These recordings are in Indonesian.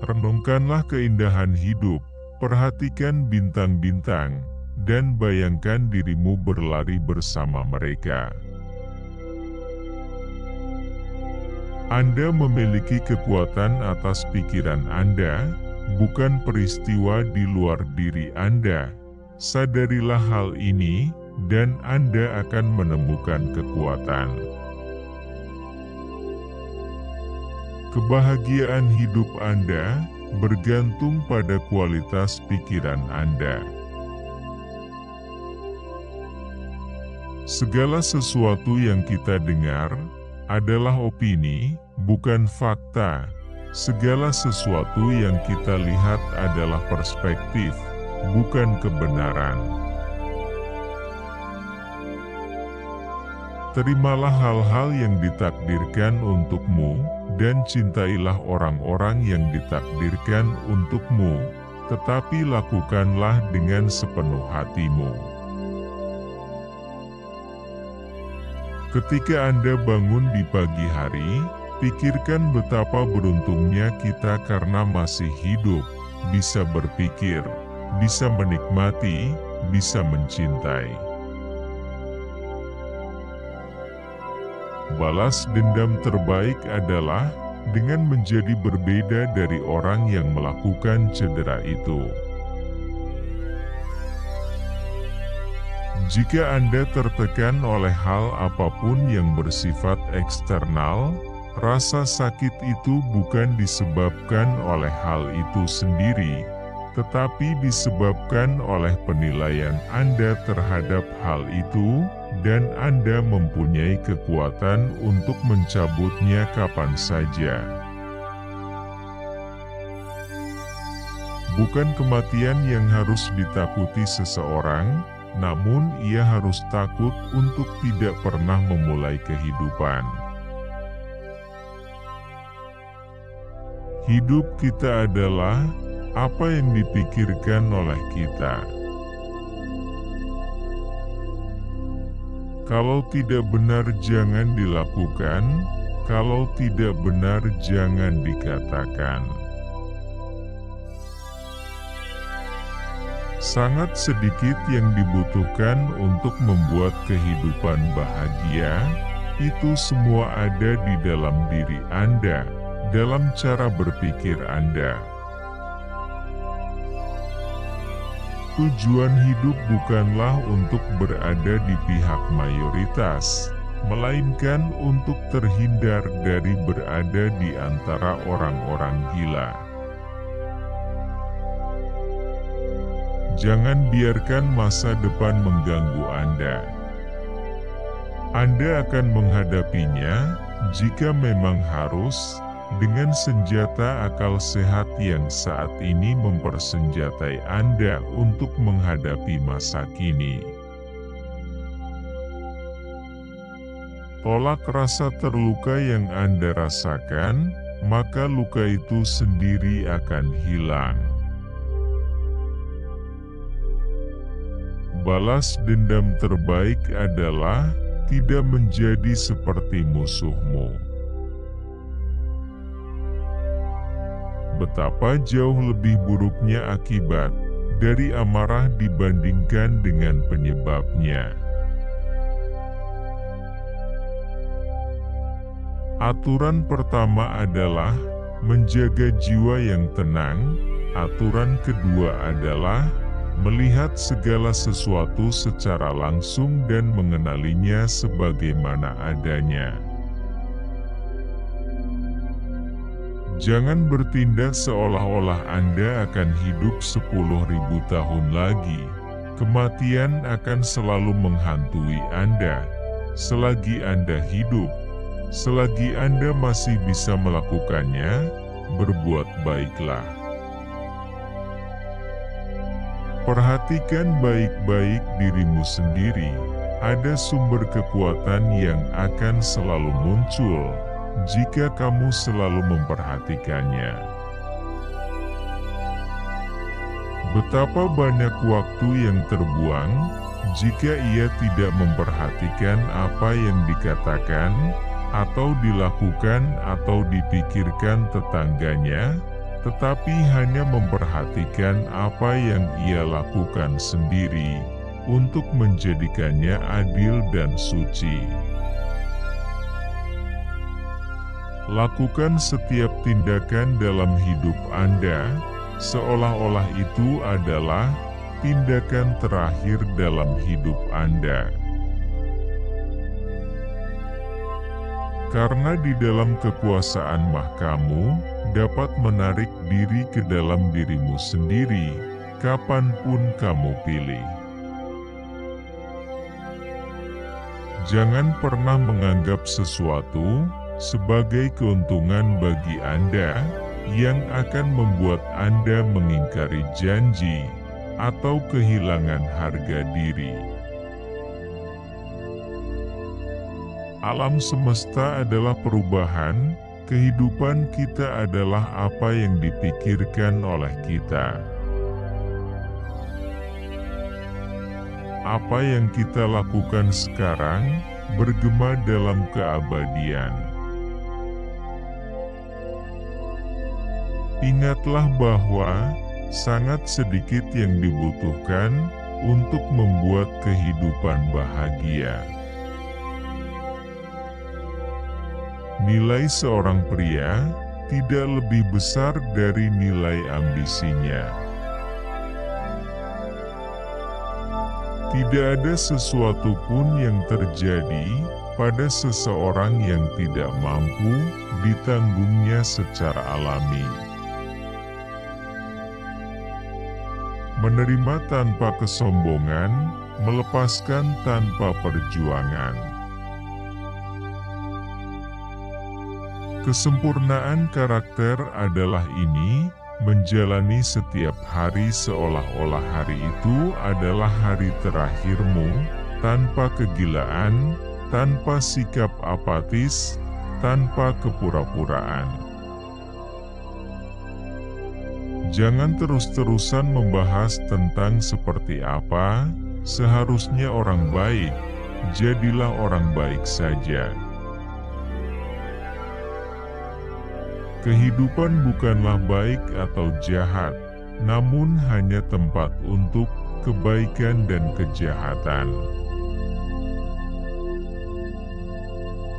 Renungkanlah keindahan hidup, perhatikan bintang-bintang, dan bayangkan dirimu berlari bersama mereka. Anda memiliki kekuatan atas pikiran Anda, bukan peristiwa di luar diri Anda. Sadarilah hal ini, dan Anda akan menemukan kekuatan. Kebahagiaan hidup Anda bergantung pada kualitas pikiran Anda. Segala sesuatu yang kita dengar adalah opini, bukan fakta. Segala sesuatu yang kita lihat adalah perspektif, bukan kebenaran. Terimalah hal-hal yang ditakdirkan untukmu, dan cintailah orang-orang yang ditakdirkan untukmu, tetapi lakukanlah dengan sepenuh hatimu. Ketika Anda bangun di pagi hari, pikirkan betapa beruntungnya kita karena masih hidup, bisa berpikir, bisa menikmati, bisa mencintai. Balas dendam terbaik adalah dengan menjadi berbeda dari orang yang melakukan cedera itu. Jika Anda tertekan oleh hal apapun yang bersifat eksternal, rasa sakit itu bukan disebabkan oleh hal itu sendiri, tetapi disebabkan oleh penilaian Anda terhadap hal itu, dan Anda mempunyai kekuatan untuk mencabutnya kapan saja. Bukan kematian yang harus ditakuti seseorang, namun ia harus takut untuk tidak pernah memulai kehidupan. Hidup kita adalah apa yang dipikirkan oleh kita. Kalau tidak benar jangan dilakukan, kalau tidak benar jangan dikatakan. Sangat sedikit yang dibutuhkan untuk membuat kehidupan bahagia, itu semua ada di dalam diri Anda, dalam cara berpikir Anda. Tujuan hidup bukanlah untuk berada di pihak mayoritas, melainkan untuk terhindar dari berada di antara orang-orang gila. Jangan biarkan masa depan mengganggu Anda. Anda akan menghadapinya jika memang harus, dengan senjata akal sehat yang saat ini mempersenjatai Anda untuk menghadapi masa kini. Tolak rasa terluka yang Anda rasakan, maka luka itu sendiri akan hilang. Balas dendam terbaik adalah tidak menjadi seperti musuhmu. Betapa jauh lebih buruknya akibat dari amarah dibandingkan dengan penyebabnya. Aturan pertama adalah menjaga jiwa yang tenang. Aturan kedua adalah melihat segala sesuatu secara langsung dan mengenalinya sebagaimana adanya. Jangan bertindak seolah-olah Anda akan hidup 10.000 tahun lagi. Kematian akan selalu menghantui Anda. Selagi Anda hidup, selagi Anda masih bisa melakukannya, berbuat baiklah. Perhatikan baik-baik dirimu sendiri. Ada sumber kekuatan yang akan selalu muncul jika kamu selalu memperhatikannya. Betapa banyak waktu yang terbuang jika ia tidak memperhatikan apa yang dikatakan, atau dilakukan, atau dipikirkan tetangganya, tetapi hanya memperhatikan apa yang ia lakukan sendiri untuk menjadikannya adil dan suci. Lakukan setiap tindakan dalam hidup Anda, seolah-olah itu adalah tindakan terakhir dalam hidup Anda. Karena di dalam kekuasaan kamu dapat menarik diri ke dalam dirimu sendiri, kapanpun kamu pilih. Jangan pernah menganggap sesuatu sebagai keuntungan bagi Anda yang akan membuat Anda mengingkari janji atau kehilangan harga diri. Alam semesta adalah perubahan, kehidupan kita adalah apa yang dipikirkan oleh kita. Apa yang kita lakukan sekarang bergema dalam keabadian. Ingatlah bahwa sangat sedikit yang dibutuhkan untuk membuat kehidupan bahagia. Nilai seorang pria tidak lebih besar dari nilai ambisinya. Tidak ada sesuatu pun yang terjadi pada seseorang yang tidak mampu ditanggungnya secara alami. Menerima tanpa kesombongan, melepaskan tanpa perjuangan. Kesempurnaan karakter adalah ini, menjalani setiap hari seolah-olah hari itu adalah hari terakhirmu, tanpa kegilaan, tanpa sikap apatis, tanpa kepura-puraan. Jangan terus-terusan membahas tentang seperti apa seharusnya orang baik, jadilah orang baik saja. Kehidupan bukanlah baik atau jahat, namun hanya tempat untuk kebaikan dan kejahatan.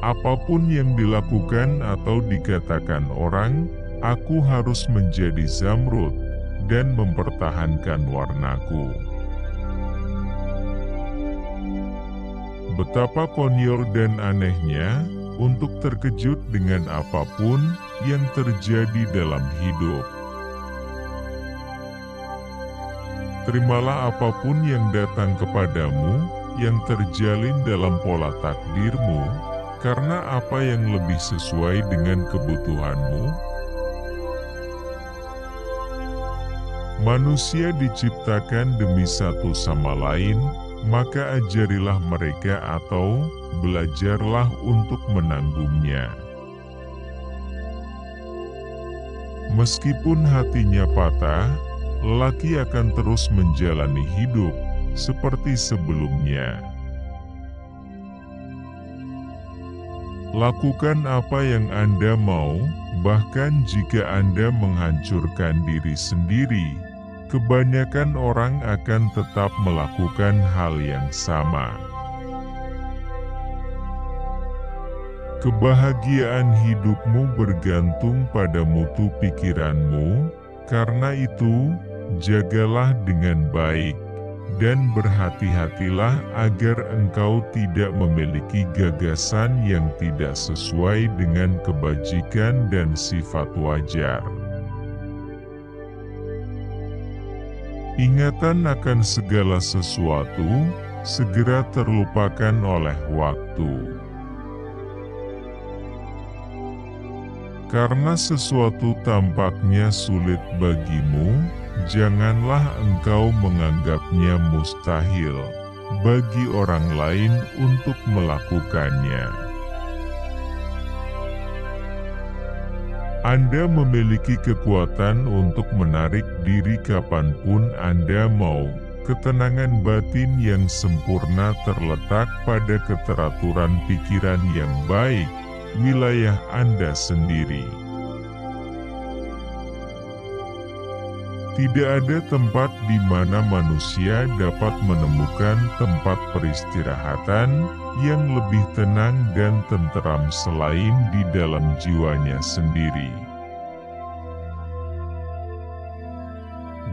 Apapun yang dilakukan atau dikatakan orang, aku harus menjadi Zamrud dan mempertahankan warnaku. Betapa konyol dan anehnya untuk terkejut dengan apapun yang terjadi dalam hidup. Terimalah apapun yang datang kepadamu, yang terjalin dalam pola takdirmu, karena apa yang lebih sesuai dengan kebutuhanmu. Manusia diciptakan demi satu sama lain, maka ajarilah mereka atau belajarlah untuk menanggungnya. Meskipun hatinya patah, lelaki akan terus menjalani hidup seperti sebelumnya. Lakukan apa yang Anda mau, bahkan jika Anda menghancurkan diri sendiri, kebanyakan orang akan tetap melakukan hal yang sama. Kebahagiaan hidupmu bergantung pada mutu pikiranmu, karena itu, jagalah dengan baik, dan berhati-hatilah agar engkau tidak memiliki gagasan yang tidak sesuai dengan kebajikan dan sifat wajar. Ingatan akan segala sesuatu segera terlupakan oleh waktu. Karena sesuatu tampaknya sulit bagimu, janganlah engkau menganggapnya mustahil bagi orang lain untuk melakukannya. Anda memiliki kekuatan untuk menarik diri kapanpun Anda mau. Ketenangan batin yang sempurna terletak pada keteraturan pikiran yang baik, wilayah Anda sendiri. Tidak ada tempat di mana manusia dapat menemukan tempat peristirahatan yang lebih tenang dan tentram selain di dalam jiwanya sendiri.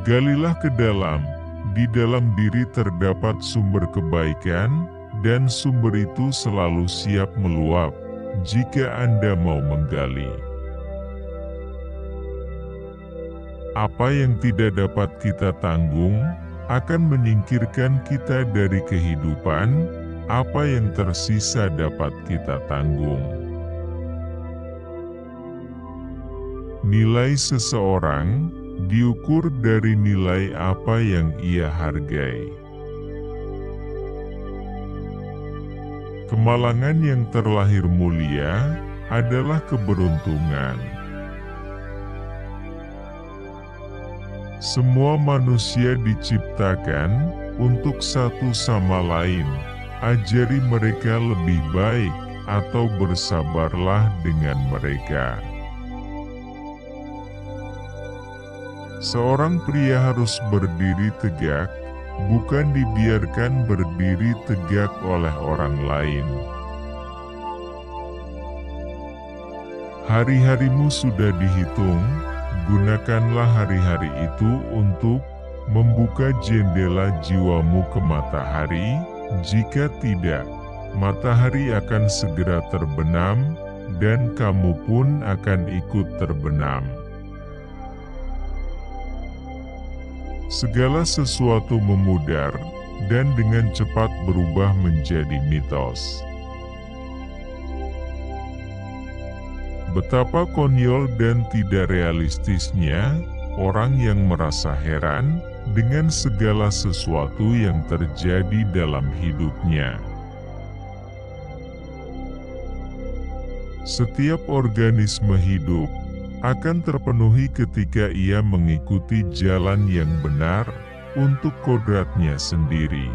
Galilah ke dalam, di dalam diri terdapat sumber kebaikan, dan sumber itu selalu siap meluap jika Anda mau menggali. Apa yang tidak dapat kita tanggung akan menyingkirkan kita dari kehidupan. Apa yang tersisa dapat kita tanggung. Nilai seseorang diukur dari nilai apa yang ia hargai. Kemalangan yang terlahir mulia adalah keberuntungan. Semua manusia diciptakan untuk satu sama lain. Ajari mereka lebih baik atau bersabarlah dengan mereka. Seorang pria harus berdiri tegak, bukan dibiarkan berdiri tegak oleh orang lain. Hari-harimu sudah dihitung. Gunakanlah hari-hari itu untuk membuka jendela jiwamu ke matahari. Jika tidak, matahari akan segera terbenam, dan kamu pun akan ikut terbenam. Segala sesuatu memudar, dan dengan cepat berubah menjadi mitos. Betapa konyol dan tidak realistisnya orang yang merasa heran dengan segala sesuatu yang terjadi dalam hidupnya. Setiap organisme hidup akan terpenuhi ketika ia mengikuti jalan yang benar untuk kodratnya sendiri.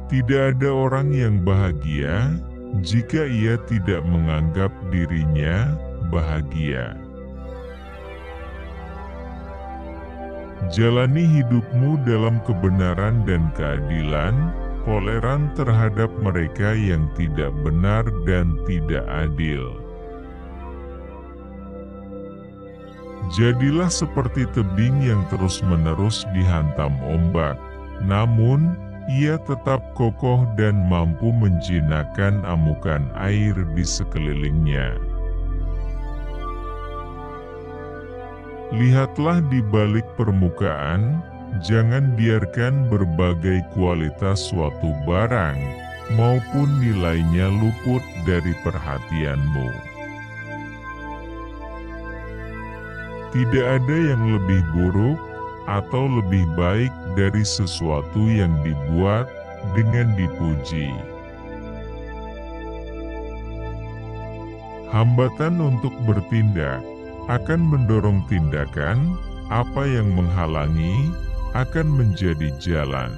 Tidak ada orang yang bahagia jika ia tidak menganggap dirinya bahagia. Jalani hidupmu dalam kebenaran dan keadilan, toleran terhadap mereka yang tidak benar dan tidak adil. Jadilah seperti tebing yang terus-menerus dihantam ombak, namun ia tetap kokoh dan mampu menjinakkan amukan air di sekelilingnya. Lihatlah di balik permukaan, jangan biarkan berbagai kualitas suatu barang maupun nilainya luput dari perhatianmu. Tidak ada yang lebih buruk atau lebih baik dari sesuatu yang dibuat dengan dipuji. Hambatan untuk bertindak akan mendorong tindakan, apa yang menghalangi akan menjadi jalan.